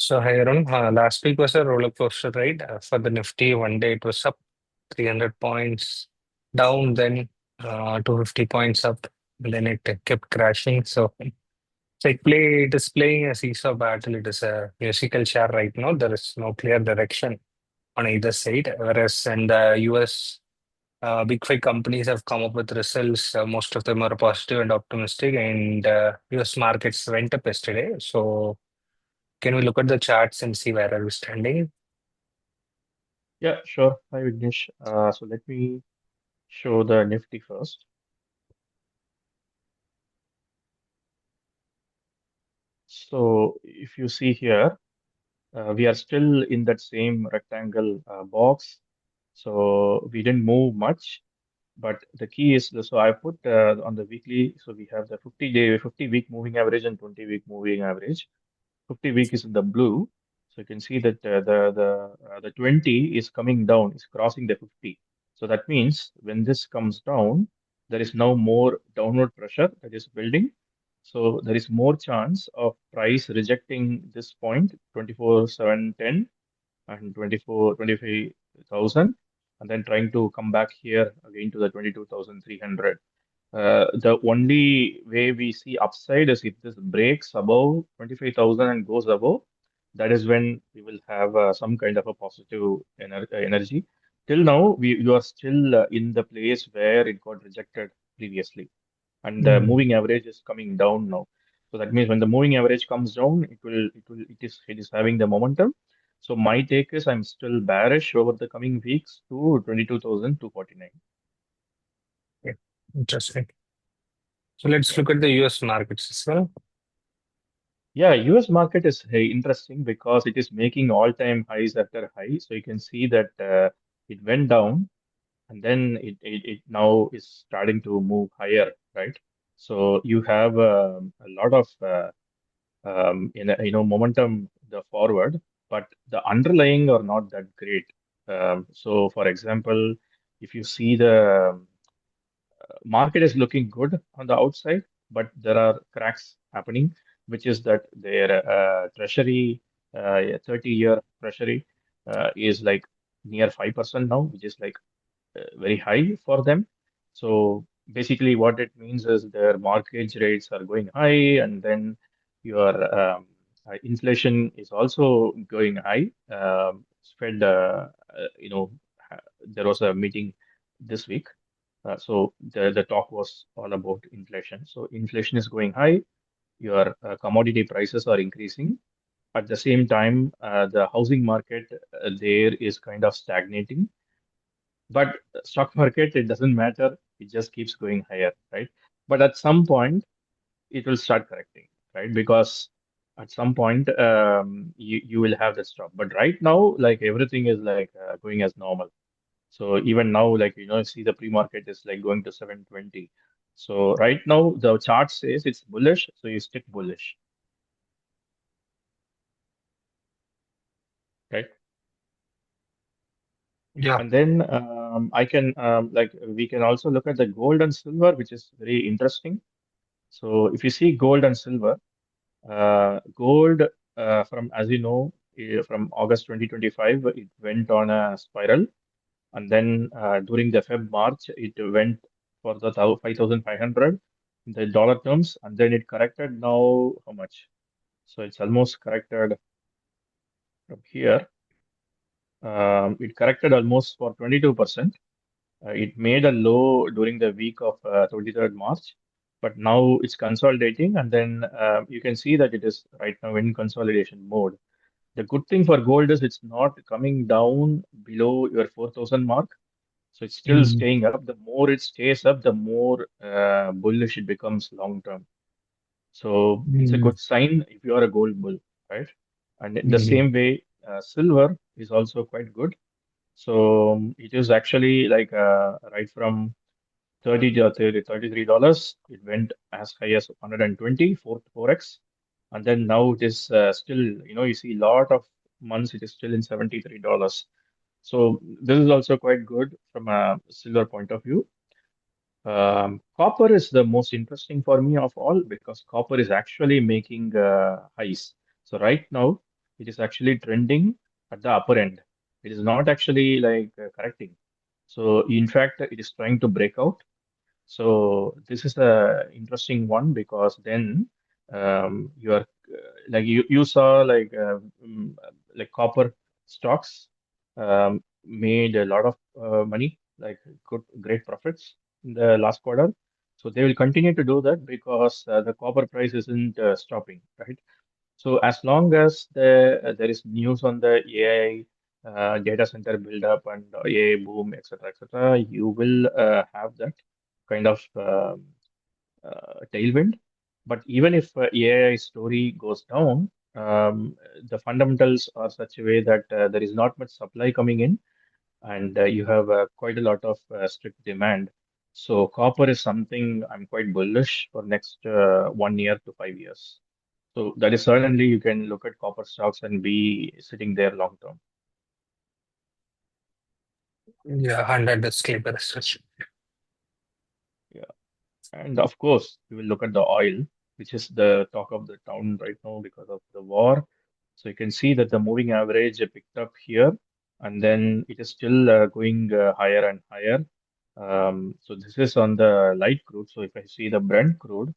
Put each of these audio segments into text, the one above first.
So, hi Arun, last week was a roller coaster ride. For the Nifty, one day it was up 300 points, down, then 250 points up, then it kept crashing. It is playing a seesaw battle. It is a musical chair right now. There is no clear direction on either side. Whereas in the US, big five companies have come up with results. Most of them are positive and optimistic, and US markets went up yesterday. So, can we look at the charts and see where are we standing? Yeah, sure. Hi, Vignesh. So let me show the Nifty first. So if you see here, we are still in that same rectangle box. So we didn't move much, but the key is, so I put on the weekly, so we have the 50-day, 50-week moving average and 20-week moving average. 50-week is in the blue. So you can see that the 20 is coming down, is crossing the 50. So that means when this comes down, there is now more downward pressure that is building. So there is more chance of price rejecting this point, 24,710 and 25,000, and then trying to come back here again to the 22,300. The only way we see upside is if this breaks above 25,000 and goes above, that is when we will have some kind of a positive energy. Till now, you are still in the place where it got rejected previously, and the Mm. moving average is coming down now. So that means when the moving average comes down, it is having the momentum. So my take is I'm still bearish over the coming weeks to 22,249. Yeah, interesting. So let's look at the US markets as well. Yeah, US market is interesting because it is making all-time highs after high. So you can see that it went down and then it now is starting to move higher, right? So you have a lot of momentum the forward, but the underlying are not that great. So for example, if you see the market is looking good on the outside, but there are cracks happening, which is that their treasury, 30-year treasury, is like near 5% now, which is like very high for them. So basically, what it means is their mortgage rates are going high, and then your inflation is also going high. Fed, there was a meeting this week, so the talk was all about inflation. So inflation is going high. Your commodity prices are increasing. At the same time, the housing market there is kind of stagnating. But stock market, it doesn't matter. It just keeps going higher, right? But at some point, it will start correcting, right? Because at some point, you will have the stop. But right now, like everything is like going as normal. So even now, like see the pre-market is like going to 720. So right now the chart says it's bullish, so you stick bullish, right? Yeah. And then I can like we can also look at the gold and silver, which is very interesting. So if you see gold and silver, gold from as you know from August 2025, it went on a spiral, and then during the Feb March, it went for the 5,500 in the dollar terms, and then it corrected now how much? So it's almost corrected from here. It corrected almost for 22%. It made a low during the week of 23rd March, but now it's consolidating, and then you can see that it is right now in consolidation mode. The good thing for gold is it's not coming down below your 4,000 mark. So it's still Mm. staying up. The more it stays up, the more bullish it becomes long term. So it's a Mm. good sign if you are a gold bull, right? And in the Mm. same way, silver is also quite good. So it is actually like right from 30 to $33. It went as high as 120 for 4x. And then now it is still, you see a lot of months it is still in $73. So this is also quite good from a silver point of view. Copper is the most interesting for me of all because copper is actually making highs. So right now it is actually trending at the upper end. It is not actually like correcting. So in fact, it is trying to break out. So this is a interesting one because then you are like you saw like copper stocks made a lot of money, like good great profits in the last quarter. So they will continue to do that because the copper price isn't stopping, right? So as long as there is news on the AI data center build-up and AI boom, etc., you will have that kind of tailwind. But even if AI story goes down, the fundamentals are such a way that there is not much supply coming in, and you have quite a lot of strict demand. So copper is something I'm quite bullish for next 1 year to 5 years. So that is certainly you can look at copper stocks and be sitting there long term. Yeah, 100 is clear research. Yeah. And of course, we will look at the oil, which is the talk of the town right now because of the war. So you can see that the moving average picked up here, and then it is still going higher and higher. So this is on the light crude. So if I see the Brent crude,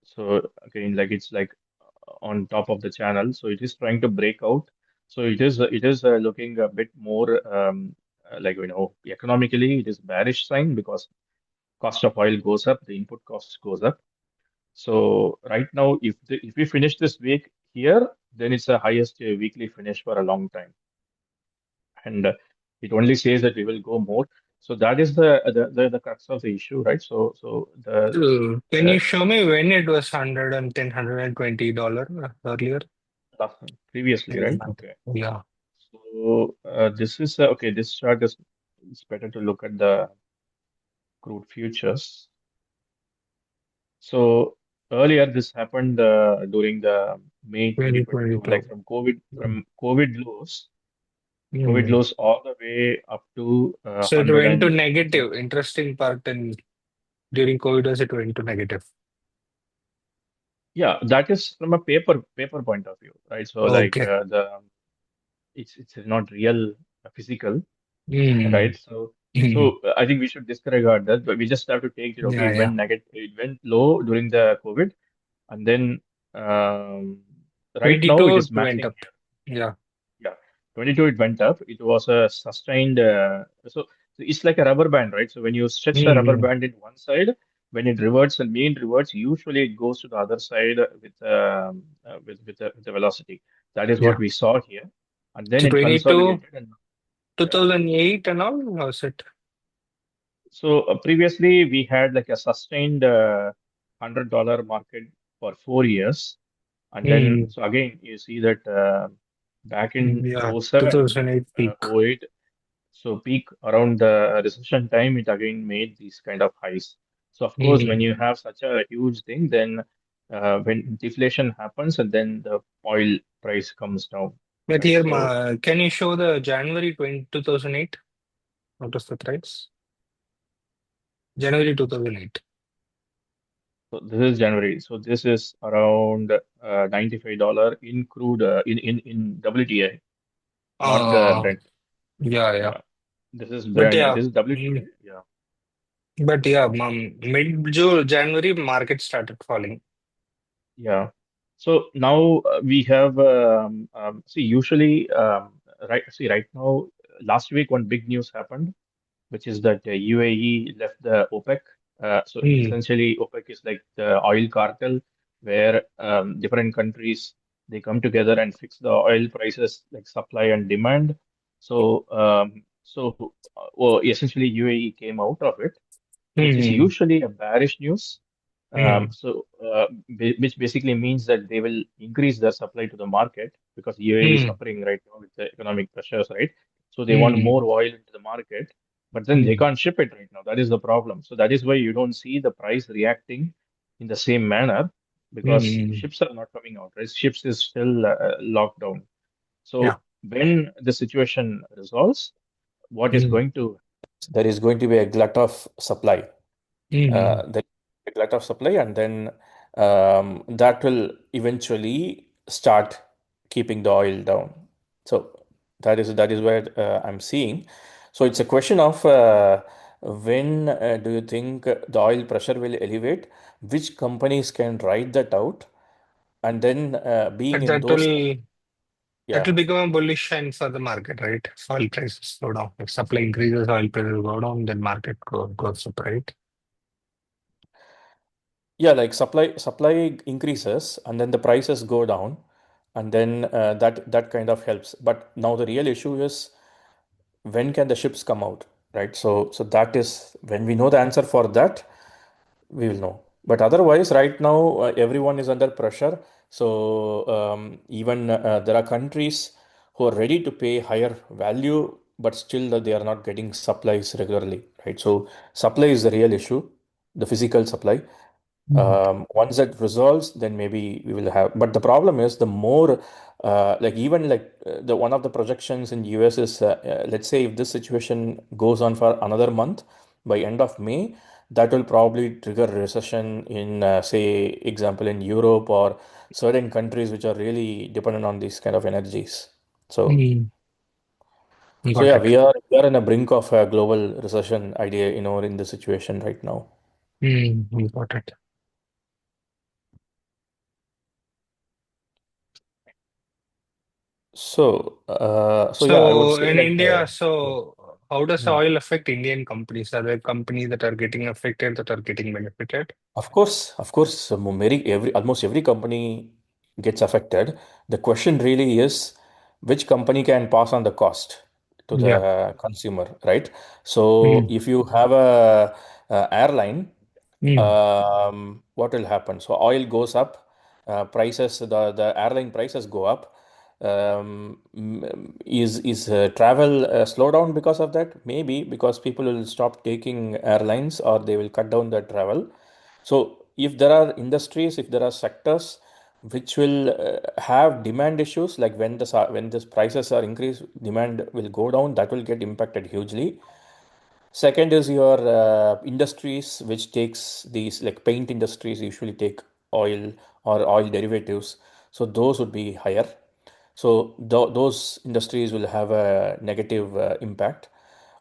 so again, like it's like on top of the channel. So it is trying to break out. So it is looking a bit more like economically it is bearish sign because cost of oil goes up, the input cost goes up. So right now, if we finish this week here, then it's the highest weekly finish for a long time, and it only says that we will go more. So that is the crux of the issue, right? So Can you the show me when it was 110, $120 earlier? previously, right? Mm. Okay. Yeah. So this is okay. This chart is it's better to look at the crude futures. So earlier this happened during the May 2022, like 2022. from COVID Mm. from COVID lows. COVID Mm. lows all the way up to So it 100 went to and negative. Interesting part in during COVID was it went to negative. yeah, that is from a paper point of view, right? So like Okay. the it's not real physical, Mm. right? So Mm. I think we should disregard that, but we just have to take it. Okay, Yeah, it yeah. went negative, it went low during the COVID, and then um, right now 22 it it is went maxing up. here. Yeah. Yeah, 22 it went up. It was a sustained. So it's like a rubber band, right? So when you stretch the rubber Mm. band in one side, when it reverts and mean reverts, usually it goes to the other side with the velocity. That is what Yeah. we saw here, and then So it 22, consolidated and yeah. 2008 and all, was it? So previously we had like a sustained $100 market for 4 years, and then Mm. so again you see that back in Yeah. '07, 2008 peak. '08. So peak around the recession time, it again made these kind of highs. So of course, when Mm. you have such a huge thing, then when deflation happens, and then the oil price comes down, But right? here, So, can you show the January 2008? Notice the price? January 2008. so this is January. So this is around $95 in crude in WTI, not the Uh, Brent. yeah, yeah. Yeah, this is But Brent. yeah, This is mm, WTI. Yeah. but yeah, mid-June, January, market started falling. Yeah. So now we have see usually right now last week one big news happened, which is that UAE left the OPEC. So Mm. essentially OPEC is like the oil cartel where different countries they come together and fix the oil prices like supply and demand. So well, essentially UAE came out of it, which is Mm. usually a bearish news. Mm. Which basically means that they will increase their supply to the market because UAE is Mm. suffering right now with the economic pressures, right? So they want Mm. more oil into the market, but then they Mm. can't ship it right now. That is the problem. So that is why you don't see the price reacting in the same manner because Mm. ships are not coming out, right? Ships is still locked down. Yeah. So when the situation resolves, what is Mm. going to there is going to be a glut of supply. Mm. There is a glut of supply, and then that will eventually start keeping the oil down. So that is where I'm seeing. So it's a question of when do you think the oil pressure will elevate? Which companies can ride that out? And then being But in those, that will yeah, become a bullish sign for the market, right? If oil prices slow down. If supply increases, oil prices go down, then market goes up, right? yeah, like supply increases and then the prices go down, and then that kind of helps. But now the real issue is when can the ships come out, right? So that is when we know the answer for that, we will know. But otherwise, right now, everyone is under pressure. So even there are countries who are ready to pay higher value, but still they are not getting supplies regularly, right? So supply is the real issue, the physical supply. Mm. Once that resolves, then maybe we will have. But the problem is the more, like even like the one of the projections in US is, let's say if this situation goes on for another month, by end of May, that will probably trigger a recession in, say, example in Europe or certain countries which are really dependent on these kind of energies. So, Mm. so Got yeah, it. we are in a brink of a global recession idea, in the situation right now. Got it. So yeah, I would So say in like, India, yeah. how does the Hmm. oil affect Indian companies? Are there companies that are getting affected, that are getting benefited? Of course, almost every company gets affected. The question really is which company can pass on the cost to Yeah. the consumer, right? So Mm. if you have a airline, Mm. what will happen? So oil goes up, prices, the airline prices go up. Is travel slow down because of that? Maybe because people will stop taking airlines or they will cut down their travel. So if there are industries, if there are sectors which will have demand issues, like when this prices are increased, demand will go down, that will get impacted hugely. Second is your industries, which takes these, like paint industries usually take oil or oil derivatives. So those would be higher. So those industries will have a negative impact.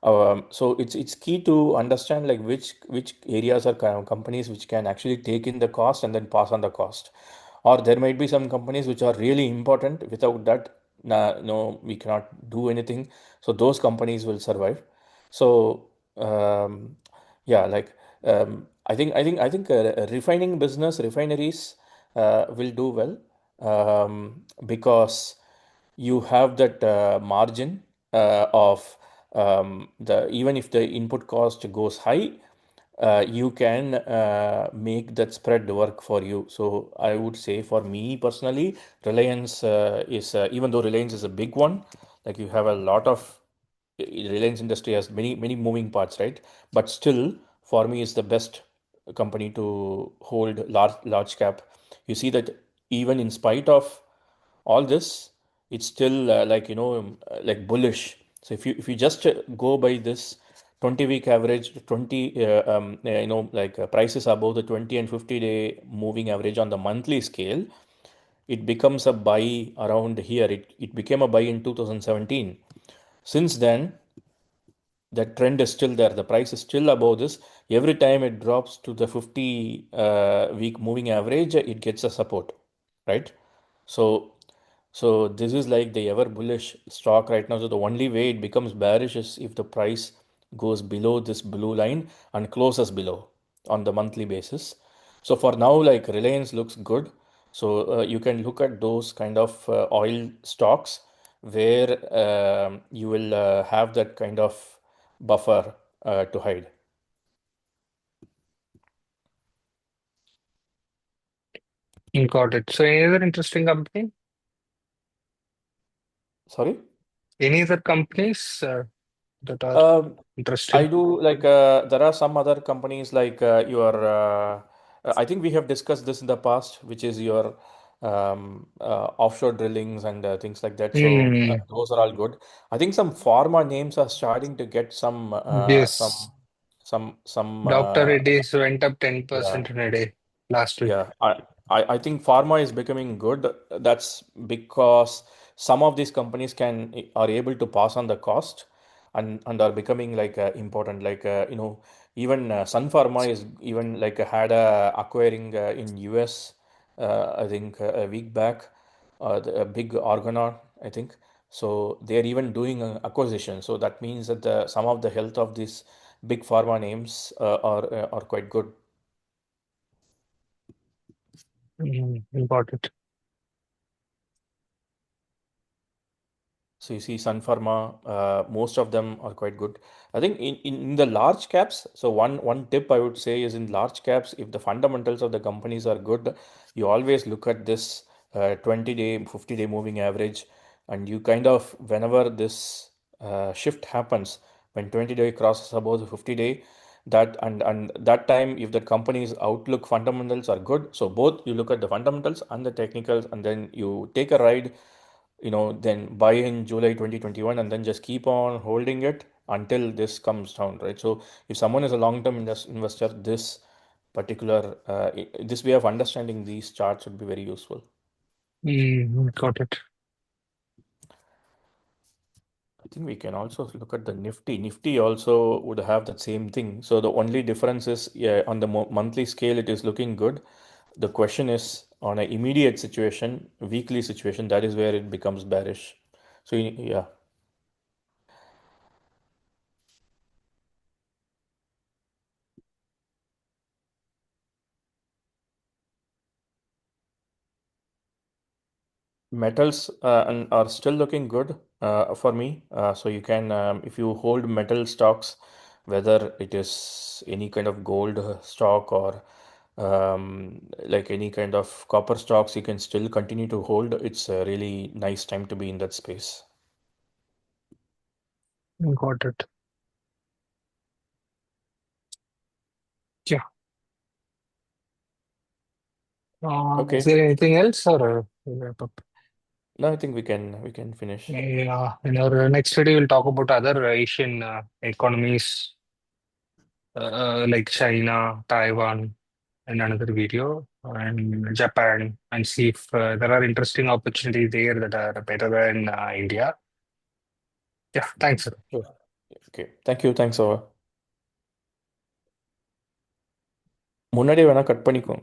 So it's key to understand like which areas are companies which can actually take in the cost and then pass on the cost. Or there might be some companies which are really important. Without that, no, we cannot do anything. So those companies will survive. So yeah, like I think refining business, refineries will do well because you have that margin of the even if the input cost goes high, you can make that spread work for you. So I would say for me personally, Reliance is even though Reliance is a big one, like you have a lot of Reliance industry has many moving parts, right? But still, for me, is the best company to hold large cap. You see that even in spite of all this, it's still like bullish. So if you just go by this 20-week average, 20 like prices above the 20 and 50-day moving average on the monthly scale, it becomes a buy around here. It became a buy in 2017. Since then, the trend is still there. The price is still above this. Every time it drops to the 50 week moving average, it gets a support, right? So, so this is like the ever bullish stock right now. So the only way it becomes bearish is if the price goes below this blue line and closes below on the monthly basis. So for now, like Reliance looks good. So you can look at those kind of oil stocks where you will have that kind of buffer to hide. Got it. So any other interesting company? Sorry? Any other companies that are Um, I interesting? do like there are some other companies like I think we have discussed this in the past, which is your offshore drillings and things like that. So Hmm. those are all good. I think some pharma names are starting to get some Yes. some Dr. Reddy's went up yeah 10% in a day last week. yeah I think pharma is becoming good. That's because some of these companies are able to pass on the cost and are becoming like important. Like even Sun Pharma is even like had a acquiring in US. I think a week back, a big organon. I think so. They are even doing acquisition. So that means that some of the health of these big pharma names are quite good. Got it. So you see Sun Pharma, most of them are quite good. I think in the large caps, so one tip I would say is in large caps, if the fundamentals of the companies are good, you always look at this 20-day, 50-day moving average, and you kind of whenever this shift happens, when 20-day crosses above the 50-day, that that time if the company's outlook fundamentals are good, so both you look at the fundamentals and the technicals, and then you take a ride, then buy in July 2021 and then just keep on holding it until this comes down, right? So if someone is a long-term investor, this particular this way of understanding these charts would be very useful. Got it. I think we can also look at the Nifty. Nifty also would have that same thing. So the only difference is, yeah, on the monthly scale, it is looking good. The question is on an immediate situation, weekly situation, that is where it becomes bearish. So yeah. Metals are still looking good for me. So you can, if you hold metal stocks, whether it is any kind of gold stock or like any kind of copper stocks, you can still continue to hold. It's a really nice time to be in that space. Got it. Yeah. Is Okay. there anything else or we'll wrap up? No, I think we can finish. Yeah. In our next video, we'll talk about other Asian economies like China, Taiwan, in another video, and Japan, and see if there are interesting opportunities there that are better than India. Yeah. Thanks. Sure. Okay. Thank you. Thanks, over. முன்னாடியே வேணா cut பண்ணிக்கோங்க.